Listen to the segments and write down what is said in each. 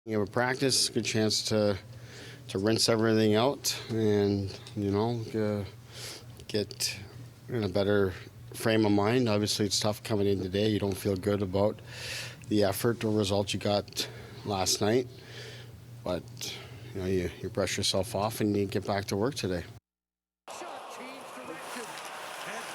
You have a practice, good chance to rinse everything out and, get in a better frame of mind. Obviously, it's tough coming in today. You don't feel good about the effort or result you got last night. But, you brush yourself off and you get back to work today.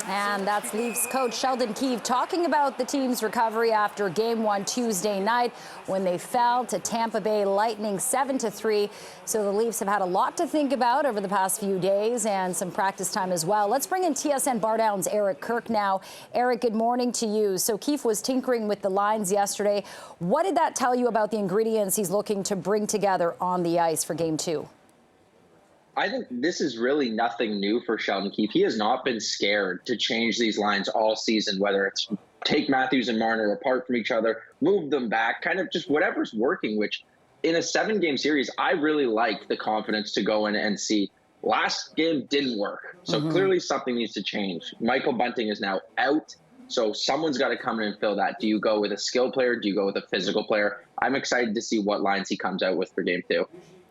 And that's Leafs coach Sheldon Keefe talking about the team's recovery after Game 1 Tuesday night when they fell to Tampa Bay Lightning 7-3. So the Leafs have had a lot to think about over the past few days and some practice time as well. Let's bring in TSN Bardown's Eric Kirk now. Eric, good morning to you. So Keefe was tinkering with the lines yesterday. What did that tell you about the ingredients he's looking to bring together on the ice for Game 2? I think this is really nothing new for Sheldon Keefe. He has not been scared to change these lines all season, whether it's take Matthews and Marner apart from each other, move them back, kind of just whatever's working, which in a 7-game series, I really like the confidence to go in and see. Last game didn't work, so clearly something needs to change. Michael Bunting is now out, so someone's got to come in and fill that. Do you go with a skill player? Do you go with a physical player? I'm excited to see what lines he comes out with for Game 2.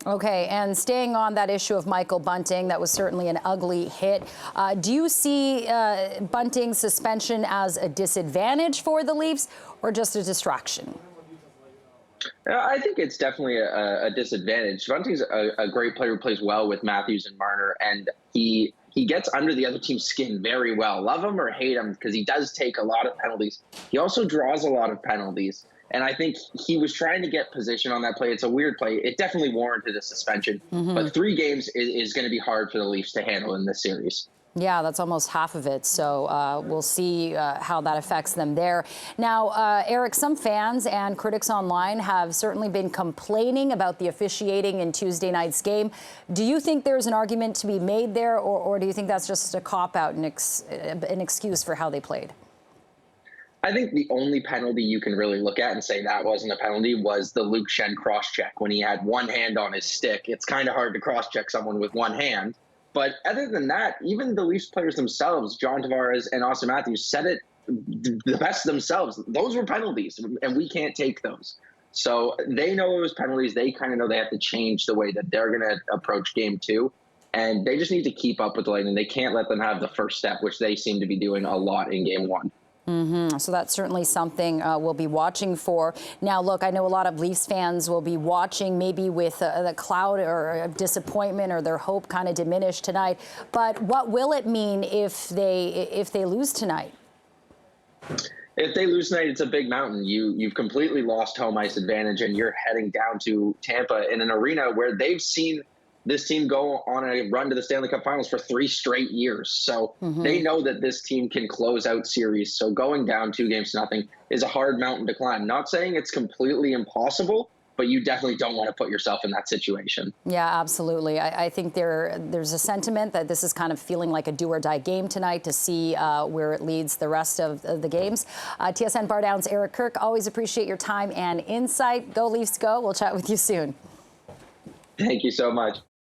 Okay, and staying on that issue of Michael Bunting, that was certainly an ugly hit. Do you see Bunting's suspension as a disadvantage for the Leafs or just a distraction? I think it's definitely a disadvantage. Bunting's a great player who plays well with Matthews and Marner, and he gets under the other team's skin very well. Love him or hate him, because he does take a lot of penalties. He also draws a lot of penalties. And I think he was trying to get position on that play. It's a weird play. It definitely warranted a suspension. But 3 games is going to be hard for the Leafs to handle in this series. Yeah, that's almost half of it. So we'll see how that affects them there. Now, Eric, some fans and critics online have certainly been complaining about the officiating in Tuesday night's game. Do you think there's an argument to be made there, or do you think that's just a cop-out, an excuse for how they played? I think the only penalty you can really look at and say that wasn't a penalty was the Luke Schenn cross-check when he had one hand on his stick. It's kind of hard to cross-check someone with one hand. But other than that, even the Leafs players themselves, John Tavares and Austin Matthews, said it the best themselves. Those were penalties, and we can't take those. So they know it was penalties. They kind of know they have to change the way that they're going to approach Game 2. And they just need to keep up with the Lightning. They can't let them have the first step, which they seem to be doing a lot in Game 1. So that's certainly something we'll be watching for. Now, look, I know a lot of Leafs fans will be watching maybe with the cloud or disappointment or their hope kind of diminished tonight. But what will it mean if they lose tonight? If they lose tonight, it's a big mountain. You've completely lost home ice advantage, and you're heading down to Tampa in an arena where they've seen this team go on a run to the Stanley Cup Finals for 3 straight years. So they know that this team can close out series. So going down 2-0 is a hard mountain to climb. Not saying it's completely impossible, but you definitely don't want to put yourself in that situation. Yeah, absolutely. I think there's a sentiment that this is kind of feeling like a do-or-die game tonight to see where it leads the rest of the games. TSN Bardown's Eric Kirk, always appreciate your time and insight. Go Leafs, go. We'll chat with you soon. Thank you so much.